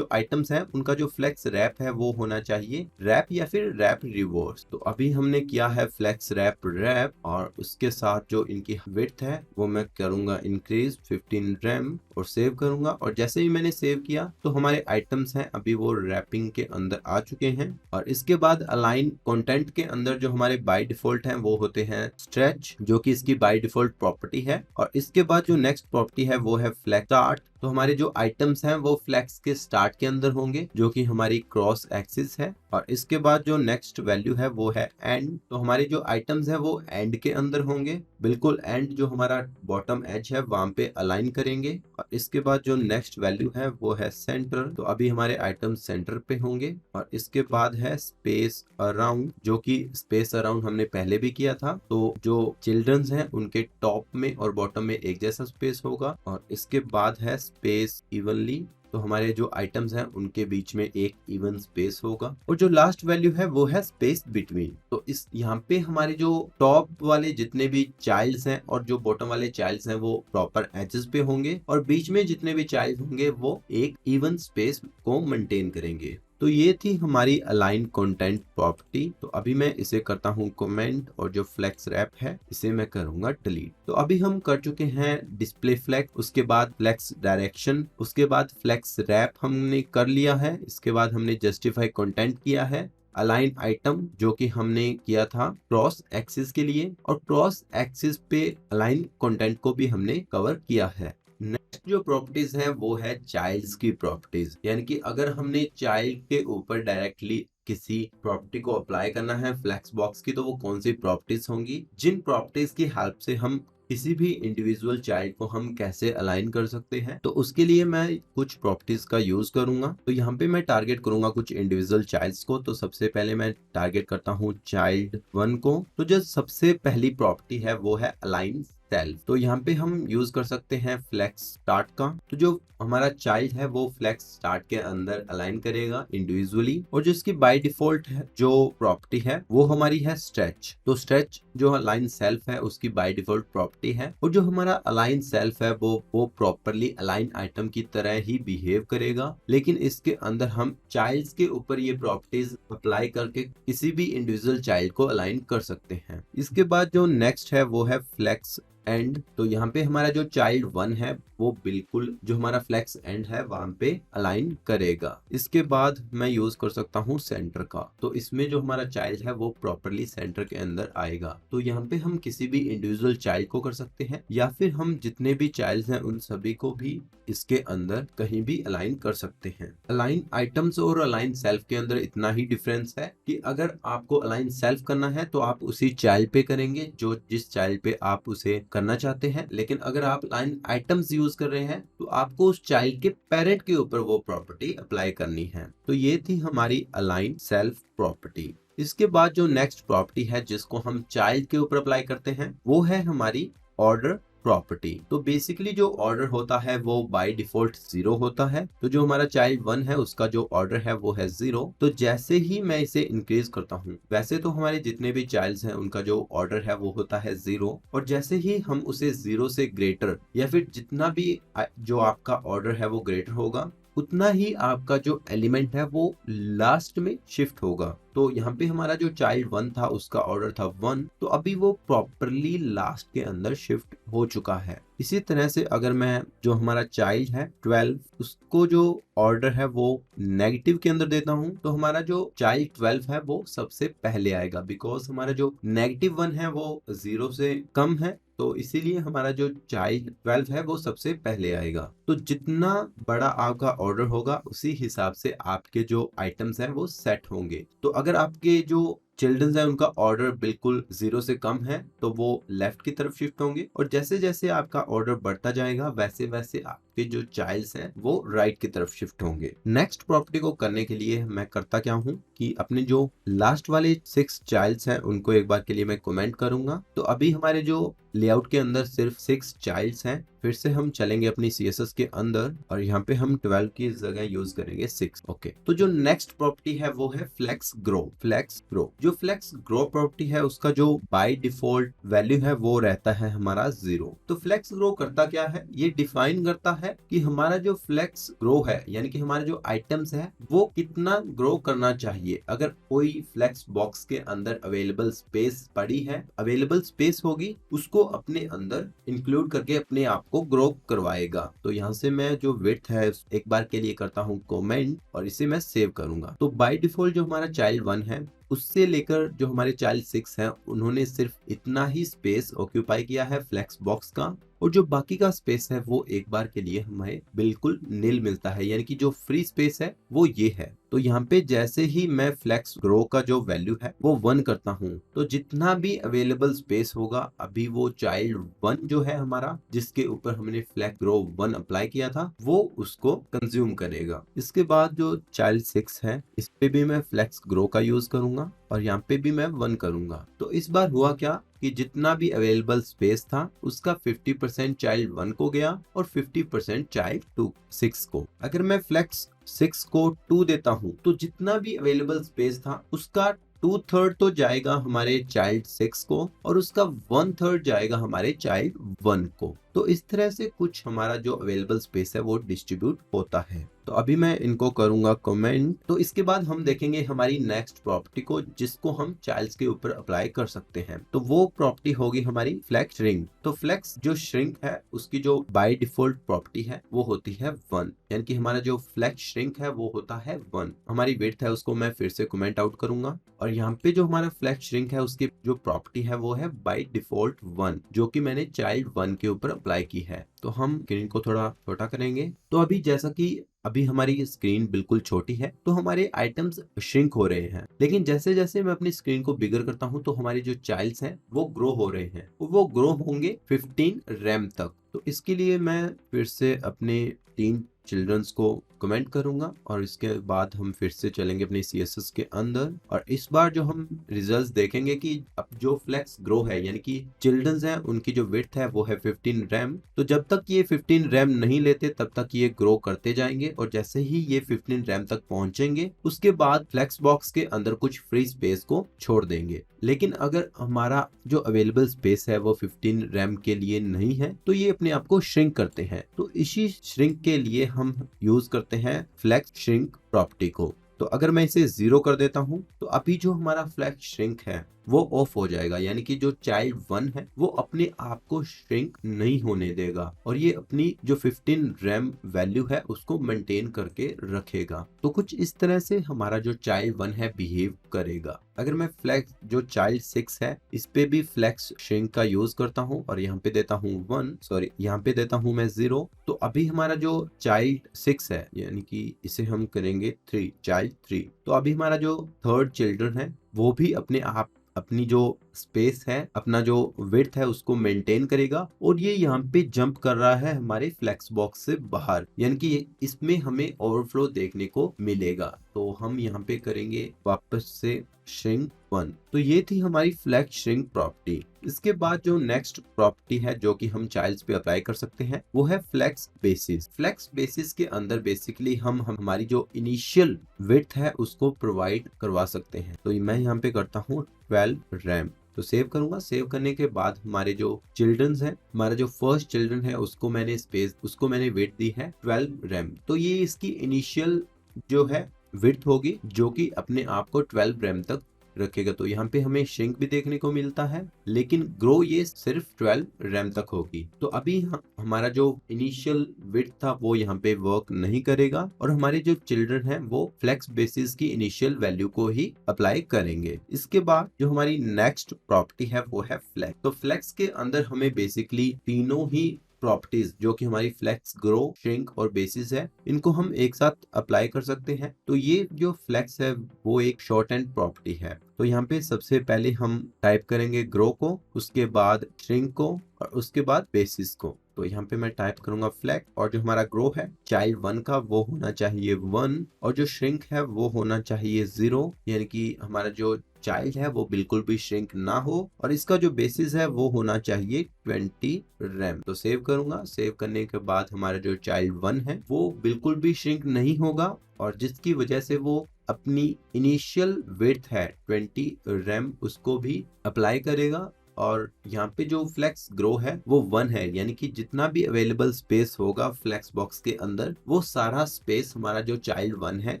आइटम्स हैं उनका जो फ्लेक्स रैप है वो होना चाहिए रैप या फिर रैप रिवर्स। तो अभी हमने किया है फ्लेक्स रैप और उसके साथ जो इनकी विड्थ है वो मैं करूंगा इंक्रीज 15 रैम और सेव करूंगा। और जैसे ही मैंने सेव किया तो हमारे आइटम्स हैं अभी वो रैपिंग के अंदर आ चुके हैं। और इसके बाद अलाइन कंटेंट के अंदर जो हमारे बाय डिफॉल्ट हैं वो होते हैं स्ट्रेच, जो कि इसकी बाय डिफॉल्ट प्रॉपर्टी है। और इसके बाद जो नेक्स्ट प्रॉपर्टी है वो है फ्लेक्स स्टार्ट। तो हमारे जो आइटम्स हैं वो फ्लेक्स के स्टार्ट के अंदर होंगे जो कि हमारी क्रॉस एक्सिस है। और इसके बाद जो नेक्स्ट वैल्यू है वो है एंड। तो हमारे जो आइटम्स हैं वो एंड के अंदर होंगे, बिल्कुल एंड जो हमारा बॉटम एज है वहां पे अलाइन करेंगे। और इसके बाद जो नेक्स्ट वैल्यू है वो है सेंटर। तो अभी हमारे आइटम सेंटर पे होंगे। और इसके बाद है स्पेस अराउंड, जो कि स्पेस अराउंड हमने पहले भी किया था। तो जो चिल्ड्रंस हैं उनके टॉप में और बॉटम में एक जैसा स्पेस होगा। और इसके बाद है स्पेस इवनली, तो हमारे जो आइटम्स हैं उनके बीच में एक इवन स्पेस होगा। और जो लास्ट वैल्यू है वो है स्पेस बिटवीन। तो इस यहाँ पे हमारे जो टॉप वाले जितने भी चाइल्ड्स हैं और जो बॉटम वाले चाइल्ड्स हैं वो प्रॉपर एजेस पे होंगे और बीच में जितने भी चाइल्ड होंगे वो एक इवन स्पेस को मेंटेन करेंगे। तो ये थी हमारी अलाइन कंटेंट प्रॉपर्टी। तो अभी मैं इसे करता हूँ कमेंट और जो फ्लेक्स रैप है इसे मैं करूंगा डिलीट। तो अभी हम कर चुके हैं डिस्प्ले फ्लेक्स, उसके बाद फ्लेक्स डायरेक्शन, उसके बाद फ्लेक्स रैप हमने कर लिया है। इसके बाद हमने जस्टिफाई कंटेंट किया है। अलाइन आइटम जो कि हमने किया था क्रॉस एक्सिस के लिए, और क्रॉस एक्सिस पे अलाइन कंटेंट को भी हमने कवर किया है। नेक्स्ट जो प्रॉपर्टीज है वो है चाइल्ड्स की प्रॉपर्टीज, यानी कि अगर हमने चाइल्ड के ऊपर डायरेक्टली किसी प्रॉपर्टी को अप्लाई करना है फ्लेक्स बॉक्स की, तो वो कौन सी प्रॉपर्टीज होंगी, जिन प्रॉपर्टीज की हेल्प से हम किसी भी इंडिविजुअल चाइल्ड को हम कैसे अलाइन कर सकते हैं। तो उसके लिए मैं कुछ प्रॉपर्टीज का यूज करूंगा। तो यहाँ पे मैं टारगेट करूंगा कुछ इंडिविजुअल चाइल्ड्स को। तो सबसे पहले मैं टारगेट करता हूँ चाइल्ड 1 को। तो जो सबसे पहली प्रॉपर्टी है वो है अलाइन सेल्फ। तो यहाँ पे हम यूज कर सकते हैं फ्लेक्स स्टार्ट का। तो जो हमारा चाइल्ड है वो फ्लेक्स स्टार्ट के अंदर अलाइन करेगा इंडिविजुअली, और जो इसकी बाय डिफॉल्ट है जो प्रॉपर्टी है वो हमारी है स्ट्रेच। तो स्ट्रेच जो अलाइन सेल्फ है उसकी बाय डिफॉल्ट प्रॉपर्टी है, और जो हमारा अलाइन सेल्फ है वो प्रॉपरली अलाइन आइटम की तरह ही बिहेव करेगा, लेकिन इसके अंदर हम चाइल्ड के ऊपर ये प्रॉपर्टीज अप्लाई करके किसी भी इंडिविजुअल चाइल्ड को अलाइन कर सकते हैं। इसके बाद जो नेक्स्ट है वो है फ्लेक्स एंड। तो यहाँ पे हमारा जो चाइल्ड 1 है वो बिल्कुल जो हमारा फ्लेक्स एंड है वहां पे अलाइन करेगा। इसके बाद मैं यूज कर सकता हूँ सेंटर का। तो इसमें जो हमारा चाइल्ड है वो प्रॉपरली सेंटर के अंदर आएगा। तो यहाँ पे हम किसी भी इंडिविजुअल चाइल्ड को कर सकते हैं, या फिर हम जितने भी चाइल्ड हैं उन सभी को भी इसके अंदर कहीं भी अलाइन कर सकते हैं। अलाइन आइटम्स और अलाइन सेल्फ के अंदर इतना ही डिफरेंस है कि अगर आपको अलाइन सेल्फ करना है तो आप उसी चाइल्ड पे करेंगे जो जिस चाइल्ड पे आप उसे करना चाहते हैं, लेकिन अगर आप अलाइन आइटम्स यूज कर रहे हैं तो आपको उस चाइल्ड के पेरेंट के ऊपर वो प्रॉपर्टी अप्लाई करनी है। तो ये थी हमारी अलाइन सेल्फ प्रॉपर्टी। इसके बाद जो नेक्स्ट प्रॉपर्टी है जिसको हम चाइल्ड के ऊपर अप्लाई करते हैं वो है हमारी ऑर्डर प्रॉपर्टी। तो बेसिकली जो ऑर्डर होता है वो बाय डिफॉल्ट 0 होता है। तो जो हमारा चाइल्ड 1 है उसका जो ऑर्डर है वो है 0। तो जैसे ही मैं इसे इंक्रीज करता हूँ, वैसे तो हमारे जितने भी चाइल्ड्स हैं उनका जो ऑर्डर है वो होता है 0, और जैसे ही हम उसे 0 से ग्रेटर या फिर जितना भी जो आपका ऑर्डर है वो ग्रेटर होगा, उतना ही आपका जो एलिमेंट है वो लास्ट में शिफ्ट होगा। तो यहाँ पे हमारा जो चाइल्ड 1 था उसका ऑर्डर था 1, तो अभी वो प्रॉपरली लास्ट के अंदर शिफ्ट हो चुका है। इसी तरह से अगर मैं जो हमारा चाइल्ड है 12 उसको जो ऑर्डर है वो नेगेटिव के अंदर देता हूँ, तो हमारा जो चाइल्ड 12 है वो सबसे पहले आएगा, बिकॉज हमारा जो नेगेटिव 1 है वो 0 से कम है, तो इसीलिए हमारा जो चाइल्ड 12 है वो सबसे पहले आएगा। तो जितना बड़ा आपका ऑर्डर होगा उसी हिसाब से आपके जो आइटम्स हैं वो सेट होंगे। तो अगर आपके जो चिल्ड्रंस है उनका ऑर्डर बिल्कुल 0 से कम है तो वो लेफ्ट की तरफ शिफ्ट होंगे, और जैसे जैसे आपका ऑर्डर बढ़ता जाएगा वैसे वैसे आपके जो चाइल्ड्स हैं वो राइट की तरफ शिफ्ट होंगे। नेक्स्ट प्रॉपर्टी को करने के लिए मैं करता क्या हूँ कि अपने जो लास्ट वाले 6 चाइल्ड्स हैं उनको एक बार के लिए मैं कमेंट करूंगा। तो अभी हमारे जो लेआउट के अंदर सिर्फ 6 चाइल्ड्स हैं। फिर से हम चलेंगे अपनी CSS के अंदर और यहाँ पे हम 12 की जगह यूज करेंगे 6। ओके, तो जो नेक्स्ट प्रॉपर्टी है वो है फ्लेक्स ग्रो। फ्लेक्स ग्रो, जो फ्लेक्स ग्रो प्रॉपर्टी है उसका जो बाय डिफॉल्ट वैल्यू है वो रहता है हमारा 0। तो फ्लेक्स ग्रो करता क्या है, ये डिफाइन करता है कि हमारा जो फ्लेक्स ग्रो है यानी कि हमारे जो आइटम्स है वो कितना ग्रो करना चाहिए। अगर कोई फ्लेक्स बॉक्स के अंदर अवेलेबल स्पेस पड़ी है, अवेलेबल स्पेस होगी, उसको अपने अंदर इंक्लूड करके अपने आप को ग्रो करवाएगा। तो यहाँ से मैं जो विड्थ है एक बार के लिए करता हूँ कमेंट और इसे मैं सेव करूंगा। तो बाय डिफॉल्ट जो हमारा चाइल्ड 1 है उससे लेकर जो हमारे चाइल्ड 6 हैं उन्होंने सिर्फ इतना ही स्पेस ऑक्यूपाई किया है फ्लेक्स बॉक्स का, और जो बाकी का स्पेस है वो एक बार के लिए हमें बिल्कुल नील मिलता है, यानी कि जो फ्री स्पेस है वो ये है। तो यहाँ पे जैसे ही मैं फ्लेक्स ग्रो का जो वैल्यू है वो 1 करता हूँ, तो जितना भी अवेलेबल स्पेस होगा अभी वो चाइल्ड 1 जो है हमारा जिसके ऊपर हमने फ्लेक्स ग्रो 1 अप्लाई किया था वो उसको कंज्यूम करेगा। इसके बाद जो चाइल्ड 6 है इस पे भी मैं फ्लेक्स ग्रो का यूज करूंगा और यहाँ पे भी मैं 1 करूंगा। तो इस बार हुआ क्या कि जितना भी अवेलेबल स्पेस था उसका 50% चाइल्ड 1 को गया और 50% चाइल्ड 6 को। अगर मैं फ्लेक्स 6 को 2 देता हूँ तो जितना भी अवेलेबल स्पेस था उसका 2/3 तो जाएगा हमारे चाइल्ड 6 को और उसका 1/3 जाएगा हमारे चाइल्ड 1 को। तो तो इस तरह से कुछ हमारा जो अवेलेबल स्पेस है वो डिस्ट्रीब्यूट होता है। तो अभी मैं इनको करूंगा कमेंट। तो इसके बाद हम देखेंगे हमारी नेक्स्ट प्रॉपर्टी को जिसको हम चाइल्ड्स के ऊपर अप्लाई कर सकते हैं। तो वो प्रॉपर्टी होगी हमारी फ्लेक्स श्रिंक। तो फ्लेक्स जो श्रिंक है उसकी जो बाय डिफॉल्ट प्रॉपर्टी है वो होती है 1, यानी कि हमारा जो फ्लेक्स श्रिंक है वो होता है 1। हमारी विड्थ है उसको मैं फिर से कमेंट आउट करूंगा, और यहाँ पे जो हमारा फ्लेक्स श्रिंक है उसकी जो प्रॉपर्टी है वो है बाय डिफॉल्ट 1, जो कि मैंने चाइल्ड 1 के ऊपर अप्लाई की है। तो हम स्क्रीन को थोड़ा छोटा करेंगे। तो अभी जैसा कि अभी हमारी स्क्रीन बिल्कुल छोटी है तो हमारे आइटम्स श्रिंक हो रहे हैं, लेकिन जैसे जैसे मैं अपनी स्क्रीन को बिगर करता हूं तो हमारी जो चाइल्ड्स हैं वो ग्रो हो रहे हैं। वो ग्रो होंगे 15 रैम तक। तो इसके लिए मैं फिर से अपने 3 चिल्ड्रंस को कमेंट करूंगा और इसके बाद हम फिर से चलेंगे अपने CSS के अंदर, और इस बार जो हम रिजल्ट्स देखेंगे कि अब जो फ्लेक्स ग्रो है यानी कि चिल्ड्रंस हैं उनकी जो विड्थ है वो है 15 रैम। तो जब तक ये 15 रैम नहीं लेते तब तक ये ग्रो करते जाएंगे, और जैसे ही ये 15 रैम तक पहुंचेंगे उसके बाद फ्लेक्स बॉक्स के अंदर कुछ फ्री स्पेस को छोड़ देंगे। लेकिन अगर हमारा जो अवेलेबल स्पेस है वो 15 रैम के लिए नहीं है तो ये अपने आप को श्रिंक करते हैं। तो इसी श्रिंक के लिए हम यूज करते हैं फ्लेक्स श्रिंक प्रॉपर्टी को। तो अगर मैं इसे 0 कर देता हूं तो अभी जो हमारा फ्लेक्स श्रिंक है वो ऑफ हो जाएगा, यानी कि जो चाइल्ड 1 है वो अपने आप को श्रिंक नहीं होने देगा और ये अपनी जो 15 रैम वैल्यू है उसको मेंटेन करके रखेगा। तो कुछ इस तरह से हमारा जो चाइल्ड 1 है बिहेव करेगा। अगर मैं फ्लेक्स जो चाइल्ड 6 है इस पे भी फ्लेक्स श्रिंक का यूज करता हूं और यहाँ पे देता हूँ 1, सॉरी यहाँ पे देता हूँ मैं 0, तो अभी हमारा जो चाइल्ड 6 है यानी कि इसे हम करेंगे 3, चाइल्ड 3। तो अभी हमारा जो थर्ड चिल्ड्रन है वो भी अपने आप अपनी जो स्पेस है, अपना जो विड्थ है उसको मेंटेन करेगा, और ये यहाँ पे जंप कर रहा है हमारे फ्लेक्स बॉक्स से बाहर, यानी कि इसमें हमें ओवरफ्लो देखने को मिलेगा। तो हम यहाँ पे करेंगे वापस से श्रिंक 1। तो ये थी हमारी फ्लेक्स श्रिंक प्रॉपर्टी। इसके बाद जो नेक्स्ट प्रॉपर्टी है जो कि हम चाइल्ड्स पे अप्लाई कर सकते हैं वो है फ्लेक्स बेसिस। फ्लेक्स बेसिस के अंदर बेसिकली हम हमारी जो इनिशियल विड्थ है उसको प्रोवाइड करवा सकते हैं। तो मैं यहाँ पे करता हूँ 12 रैम। तो सेव करूंगा। सेव करने के बाद हमारे जो चिल्ड्रंस हैं, हमारा जो फर्स्ट चिल्ड्रन है उसको मैंने विड्थ दी है 12 रैम। तो ये इसकी इनिशियल जो है विड्थ होगी जो कि अपने आप को 12 रैम तक रखेगा। तो यहाँ पे हमें श्रिंक भी देखने को मिलता है, लेकिन ग्रो ये सिर्फ 12 रैम तक होगी। तो अभी हमारा जो इनिशियल विड्थ था वो यहाँ पे वर्क नहीं करेगा, और हमारे जो चिल्ड्रन हैं वो फ्लेक्स बेसिस की इनिशियल वैल्यू को ही अप्लाई करेंगे। इसके बाद जो हमारी नेक्स्ट प्रॉपर्टी है वो है फ्लेक्स। तो फ्लेक्स के अंदर हमें बेसिकली तीनों ही प्रॉपर्टीज जो कि हमारी फ्लेक्स, ग्रो, श्रिंक और बेसिस है, इनको हम एक साथ अप्लाई कर सकते हैं। तो ये जो फ्लेक्स है वो एक शॉर्ट एंड प्रॉपर्टी है। तो यहाँ पे सबसे पहले हम टाइप करेंगे ग्रो को, उसके बाद श्रिंक को और उसके बाद बेसिस को। तो यहाँ पे मैं टाइप करूंगा फ्लेक्स, और जो हमारा ग्रो है चाइल्ड 1 का वो होना चाहिए 1, और जो श्रिंक है वो होना चाहिए 0, यानी कि हमारा जो चाइल्ड है वो बिल्कुल भी श्रिंक ना हो, और इसका जो बेसिस है वो होना चाहिए 20 रैम। तो सेव करूंगा। सेव करने के बाद हमारा जो चाइल्ड 1 है वो बिल्कुल भी श्रिंक नहीं होगा, और जिसकी वजह से वो अपनी इनिशियल विड्थ है 20 रैम उसको भी अप्लाई करेगा। और यहाँ पे जो फ्लेक्स ग्रो है वो 1 है, यानी कि जितना भी अवेलेबल स्पेस होगा फ्लेक्स बॉक्स के अंदर वो सारा स्पेस हमारा जो चाइल्ड 1 है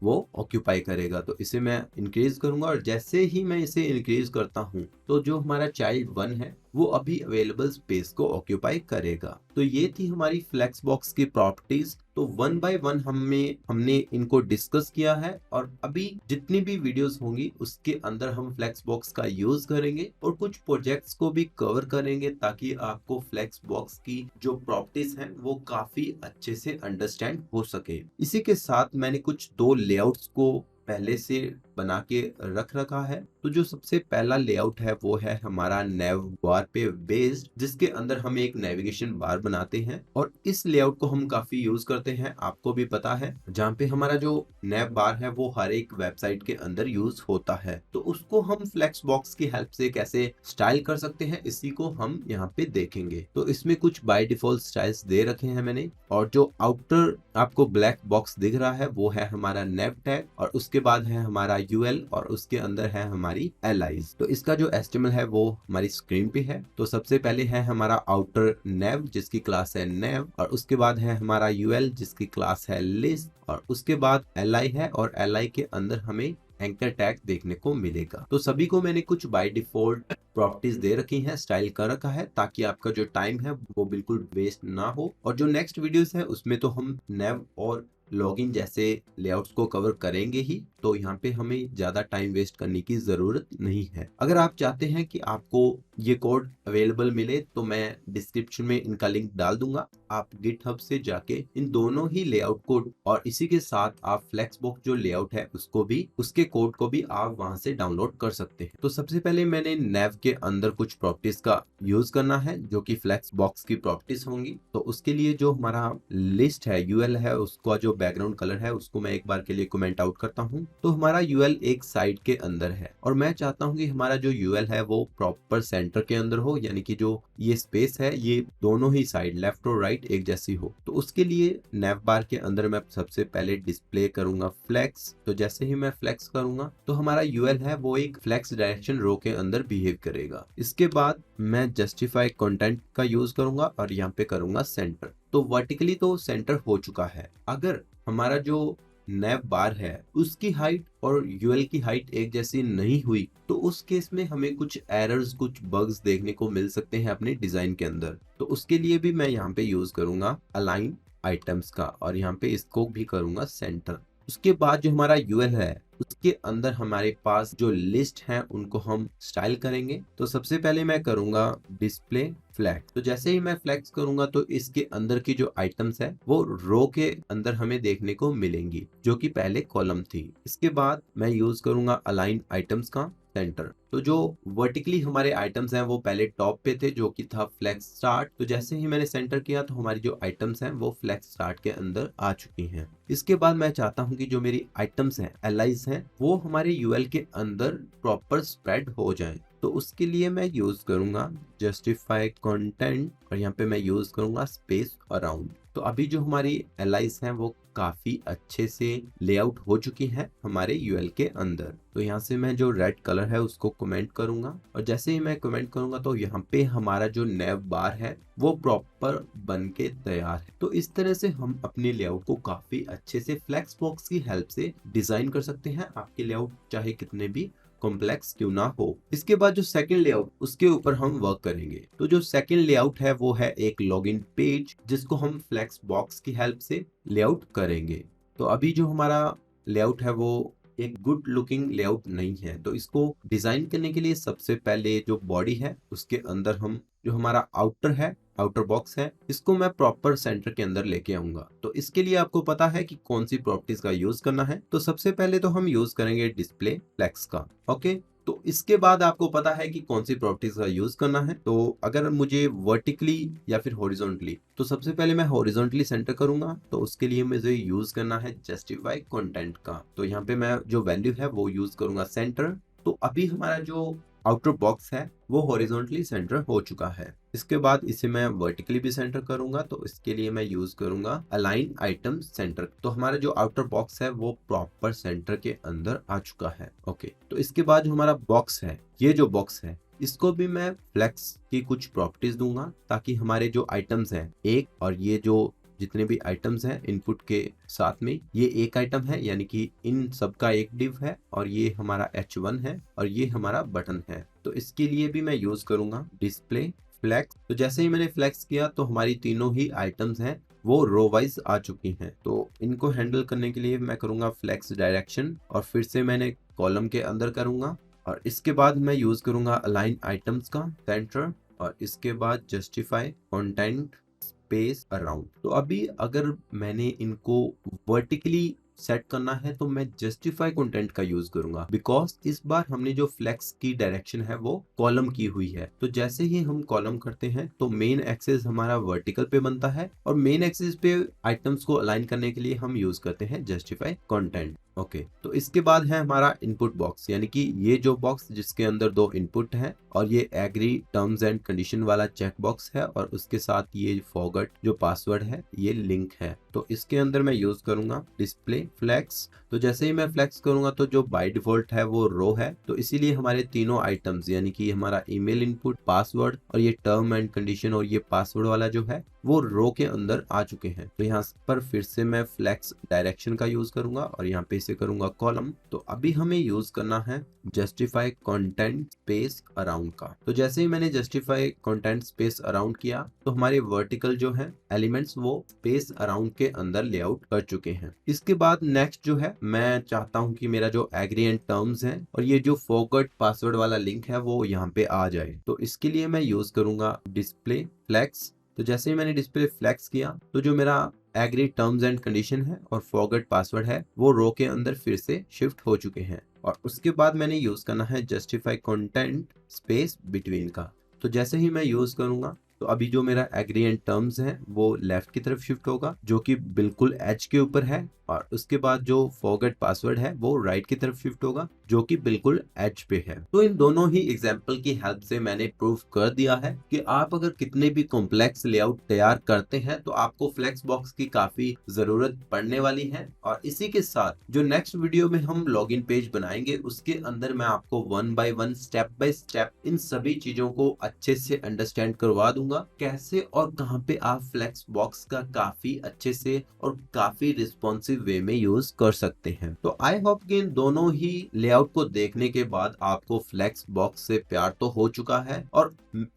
वो ऑक्यूपाई करेगा। तो इसे मैं इंक्रीज करूंगा, और जैसे ही मैं इसे इंक्रीज करता हूं तो जो हमारा चाइल्ड 1 है वो अभी अवेलेबल स्पेस को ऑक्यूपाई करेगा। तो ये थी हमारी फ्लेक्स बॉक्स की प्रॉपर्टीज। तो 1 बाय 1 हमने इनको डिस्कस किया है, और अभी जितनी भी वीडियोस होंगी उसके अंदर हम फ्लेक्स बॉक्स का यूज करेंगे और कुछ प्रोजेक्ट्स को भी कवर करेंगे, ताकि आपको फ्लेक्स बॉक्स की जो प्रॉपर्टीज हैं वो काफी अच्छे से अंडरस्टैंड हो सके। इसी के साथ मैंने कुछ 2 लेआउट्स को पहले से बना के रख रखा है। तो जो सबसे पहला लेआउट है वो है हमारा नेव बार पे बेस्ड, जिसके अंदर हम एक नेविगेशन बार बनाते हैं, और इस लेआउट को हम काफी यूज करते हैं, आपको भी पता है, जहाँ पे हमारा जो नेव बार है वो हर एक वेबसाइट के अंदर यूज होता है। तो उसको हम फ्लेक्स बॉक्स की हेल्प से कैसे स्टाइल कर सकते हैं इसी को हम यहाँ पे देखेंगे। तो इसमें कुछ बाय डिफॉल्ट स्टाइल्स दे रखे हैं मैंने, और जो आउटर आपको ब्लैक बॉक्स दिख रहा है वो है हमारा नेव टैग, और उसके बाद है हमारा यूएल और उसके अंदर है हमारी एलाइज। तो इसका जो एचटीएमएल है वो हमारी स्क्रीन पे है। तो सबसे पहले है हमारा आउटर नेव जिसकी क्लास है नेव, और उसके बाद है हमारा यूएल जिसकी क्लास है लिस्ट, और उसके बाद एलआई है और एलआई के अंदर हमें एंकर टैग देखने को मिलेगा। तो सभी को मैंने कुछ बाय डिफॉल्ट प्रॉपर्टीज दे रखी हैं, स्टाइल कर रखा है, ताकि आपका जो टाइम है वो बिल्कुल वेस्ट ना हो। और जो नेक्स्ट वीडियोस है उसमें तो हम नेव और लॉगिन जैसे लेआउट्स को कवर करेंगे ही, तो यहाँ पे हमें ज्यादा टाइम वेस्ट करने की जरूरत नहीं है। अगर आप चाहते हैं कि आपको ये कोड अवेलेबल मिले तो मैं डिस्क्रिप्शन में इनका लिंक डाल दूंगा। आप गिटहब से जाके इन दोनों ही लेआउट कोड और इसी के साथ आप फ्लेक्सबॉक्स जो लेआउट है उसको भी, उसके कोड को भी आप वहां से डाउनलोड कर सकते हैं। तो सबसे पहले मैंने नेव के अंदर कुछ प्रॉपर्टीज का यूज करना है जो कि फ्लेक्सबॉक्स की प्रॉपर्टीज होंगी। तो उसके लिए जो हमारा लिस्ट है यूएल है उसका जो बैकग्राउंड कलर है उसको मैं एक बार के लिए कमेंट आउट करता हूँ। तो हमारा यूएल एक साइड के अंदर है और मैं चाहता हूँ कि हमारा जो यूएल है वो प्रॉपर सेंटर के अंदर हो, यानी कि जो ये स्पेस है ये दोनों ही साइड लेफ्ट और राइट एक जैसी हो। तो उसके लिए नेव बार के अंदर मैं सबसे पहले डिस्प्ले करूंगा फ्लेक्स। तो जैसे ही मैं फ्लेक्स करूंगा तो हमारा यूएल है वो एक फ्लेक्स डायरेक्शन रो के अंदर बिहेव करेगा। इसके बाद मैं जस्टिफाई कंटेंट का यूज करूंगा और यहाँ पे करूंगा सेंटर। तो वर्टिकली तो सेंटर हो चुका है। अगर हमारा जो नेव बार है उसकी हाइट और यूएल की हाइट एक जैसी नहीं हुई तो उस केस में हमें कुछ एरर्स, कुछ बग्स देखने को मिल सकते हैं अपने डिजाइन के अंदर। तो उसके लिए भी मैं यहाँ पे यूज करूंगा अलाइन आइटम्स का और यहाँ पे इसको भी करूंगा सेंटर। उसके बाद जो हमारा यूएल है उसके अंदर हमारे पास जो लिस्ट है उनको हम स्टाइल करेंगे। तो सबसे पहले मैं करूंगा डिस्प्ले फ्लैग। तो जैसे ही मैं फ्लैक्स करूंगा तो इसके अंदर की जो आइटम्स है वो रो के अंदर हमें देखने को मिलेंगी जो कि पहले कॉलम थी। इसके बाद मैं यूज करूंगा अलाइन आइटम्स का सेंटर। तो जो वर्टिकली हमारे आइटम्स हैं वो पहले टॉप पे थे जो कि था फ्लेक्स स्टार्ट। तो जैसे ही मैंने सेंटर किया तो हमारी जो आइटम्स हैं वो फ्लेक्स स्टार्ट के अंदर आ चुकी हैं। इसके बाद मैं चाहता हूं कि जो मेरी आइटम्स हैं एलाइज हैं वो हमारे यूएल के अंदर प्रॉपर स्प्रेड हो जाएं। तो उसके लिए मैं यूज करूंगा जस्टिफाई कंटेंट और यहाँ पे मैं यूज करूंगा स्पेस अराउंड। तो अभी जो हमारी एलाइज हैं वो काफी अच्छे से लेआउट हो चुकी है हमारे यूएल के अंदर। तो यहाँ से मैं जो रेड कलर है उसको कमेंट करूंगा और जैसे ही मैं कमेंट करूंगा तो यहाँ पे हमारा जो नेव बार है वो प्रॉपर बन के तैयार है। तो इस तरह से हम अपने लेआउट को काफी अच्छे से फ्लेक्सबॉक्स की हेल्प से डिजाइन कर सकते हैं, आपके लेआउट चाहे कितने भी कॉम्प्लेक्स क्यों ना हो। इसके बाद जो सेकंड लेआउट उसके ऊपर हम वर्क करेंगे। तो जो सेकंड लेआउट है वो है एक लॉगिन पेज जिसको हम फ्लेक्स बॉक्स की हेल्प से लेआउट करेंगे। तो अभी जो हमारा लेआउट है वो एक गुड लुकिंग लेआउट नहीं है। तो इसको डिजाइन करने के लिए सबसे पहले जो बॉडी है उसके अंदर हम जो हमारा आउटर बॉक्स है इसको मैं प्रॉपर सेंटर के अंदर लेके आऊंगा। तो इसके लिए आपको पता है कि कौन सी प्रॉपर्टीज का यूज करना है। तो सबसे पहले तो हम यूज करेंगे डिस्प्ले फ्लेक्स का। ओके, तो इसके बाद आपको पता है कि कौन सी प्रॉपर्टीज का यूज करना है। तो अगर मुझे वर्टिकली या फिर हॉरिजॉन्टली, तो सबसे पहले मैं हॉरिजॉन्टली सेंटर करूंगा। तो उसके लिए मुझे यूज करना है जस्टिफाई कंटेंट का। तो यहाँ पे मैं जो वैल्यू है वो यूज करूंगा सेंटर। तो अभी हमारा जो आउटर बॉक्स है वो हॉरिजॉन्टली सेंटर हो चुका है। इसके बाद इसे मैं वर्टिकली भी सेंटर करूंगा। तो इसके लिए मैं यूज करूंगा अलाइन आइटम सेंटर। तो हमारा जो आउटर बॉक्स है वो प्रॉपर सेंटर के अंदर आ चुका है। ओके, तो इसके बाद जो हमारा बॉक्स है, ये जो बॉक्स है इसको भी मैं फ्लेक्स की कुछ प्रॉपर्टीज दूंगा ताकि हमारे जो आइटम्स हैं एक, और ये जो जितने भी आइटम्स हैं इनपुट के साथ में ये एक आइटम है, यानी कि इन सबका एक डिव है, और ये हमारा H1 है और ये हमारा बटन है। तो इसके लिए भी मैं यूज करूंगा डिस्प्ले फ्लेक्स। तो जैसे ही मैंने फ्लेक्स किया तो हमारी तीनों ही आइटम्स हैं वो रो वाइज आ चुकी हैं। तो इनको हैंडल करने के लिए मैं करूंगा फ्लेक्स डायरेक्शन और फिर से मैंने कॉलम के अंदर करूंगा और इसके बाद मैं यूज करूंगा अलाइन आइटम्स का सेंटर और इसके बाद जस्टिफाई कंटेंट स्पेस अराउंड। तो अभी अगर मैंने इनको वर्टिकली सेट करना है तो मैं जस्टिफाई कंटेंट का यूज करूंगा, बिकॉज इस बार हमने जो फ्लेक्स की डायरेक्शन है वो कॉलम की हुई है। तो जैसे ही हम कॉलम करते हैं तो मेन एक्सेस हमारा वर्टिकल पे बनता है और मेन एक्सेस पे आइटम्स को अलाइन करने के लिए हम यूज करते हैं जस्टिफाई कंटेंट। ओके, तो इसके बाद है हमारा इनपुट बॉक्स, यानी कि ये जो बॉक्स जिसके अंदर दो इनपुट है और ये एग्री टर्म्स एंड कंडीशन वाला चेक बॉक्स है और उसके साथ ये फॉरगेट जो पासवर्ड है ये लिंक है। तो इसके अंदर मैं यूज करूंगा डिस्प्ले फ्लेक्स। तो जैसे ही मैं फ्लेक्स करूंगा तो जो बाय डिफॉल्ट है वो रो है, तो इसीलिए हमारे तीनों आइटम्स यानी कि हमारा ईमेल इनपुट, पासवर्ड और ये टर्म एंड कंडीशन और ये पासवर्ड वाला जो है वो रो के अंदर आ चुके हैं। तो यहाँ पर फिर से मैं फ्लेक्स डायरेक्शन का यूज करूंगा और यहाँ पे इसे करूंगा कॉलम। तो अभी हमें यूज करना है जस्टिफाई कंटेंट स्पेस अराउंड का। तो जैसे ही मैंने जस्टिफाई कंटेंट स्पेस अराउंड किया तो हमारे वर्टिकल जो है एलिमेंट्स वो स्पेस अराउंड के अंदर लेआउट कर चुके हैं। इसके बाद नेक्स्ट जो है मैं चाहता हूं कि मेरा जो एग्री एंड टर्म्स है और ये जो फॉरगेट पासवर्ड वाला लिंक है वो यहाँ पे आ जाए। तो इसके लिए मैं यूज करूंगा डिस्प्ले फ्लेक्स। तो जैसे ही मैंने डिस्प्ले फ्लेक्स किया तो जो मेरा एग्री टर्म्स एंड कंडीशन है और फॉरगेट पासवर्ड है वो रो के अंदर फिर से शिफ्ट हो चुके हैं। और उसके बाद मैंने यूज करना है जस्टिफाई कंटेंट स्पेस बिटवीन का। तो जैसे ही मैं यूज करूंगा तो अभी जो मेरा एग्री एंड टर्म्स है वो लेफ्ट की तरफ शिफ्ट होगा जो कि बिल्कुल एज के ऊपर है, और उसके बाद जो फॉरगेट पासवर्ड है वो राइट की तरफ शिफ्ट होगा जो कि बिल्कुल एज पे है। तो इन दोनों ही एग्जांपल की हेल्प से मैंने प्रूव कर दिया है कि आप अगर कितने भी कॉम्प्लेक्स लेआउट तैयार करते हैं तो आपको फ्लेक्स बॉक्स की काफी जरूरत पड़ने वाली है। और इसी के साथ जो नेक्स्ट वीडियो में हम लॉगिन पेज बनाएंगे उसके अंदर मैं आपको 1 बाय 1 स्टेप बाय स्टेप इन सभी चीजों को अच्छे से अंडरस्टैंड करवा दूंगा, कैसे और कहां पे आप फ्लेक्स बॉक्स का काफी अच्छे से और काफी रिस्पॉन्सिव वे में यूज कर सकते हैं। तो आई होप कि इन दोनों ही लेआउट को देखने के बाद आपको फ्लेक्स बॉक्स से प्यार तो हो चुका है, और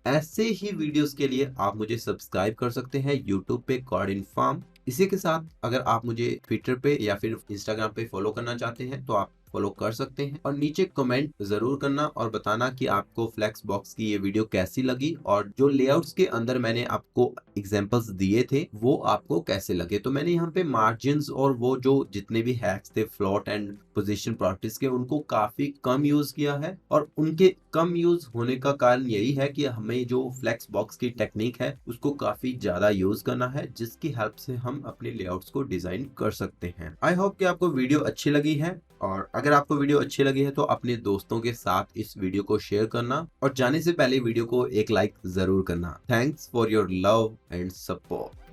ऐसे ही वीडियोस के लिए आप मुझे सब्सक्राइब कर सकते हैं यूट्यूब पे कोऑर्डिनफॉर्म। इसी के साथ अगर आप मुझे ट्विटर पे या फिर इंस्टाग्राम पे फॉलो करना चाहते हैं तो आप फॉलो कर सकते हैं, और नीचे कमेंट जरूर करना और बताना कि आपको फ्लेक्स बॉक्स की ये वीडियो कैसी लगी और जो लेआउट्स के अंदर मैंने आपको एग्जांपल्स दिए थे वो आपको कैसे लगे। तो मैंने यहाँ पे मार्जिन्स और वो जो जितने भी हैक्स थे फ्लोट एंड पोजीशन प्रॉपर्टीज के उनको काफी कम यूज किया है, और उनके कम यूज होने का कारण यही है कि हमें जो फ्लेक्स बॉक्स की टेक्निक है उसको काफी ज्यादा यूज करना है जिसकी हेल्प से हम अपने लेआउट्स को डिजाइन कर सकते हैं। आई होप कि आपको वीडियो अच्छी लगी है, और अगर आपको वीडियो अच्छी लगी है तो अपने दोस्तों के साथ इस वीडियो को शेयर करना और जाने से पहले वीडियो को एक लाइक जरूर करना। Thanks for your love and support.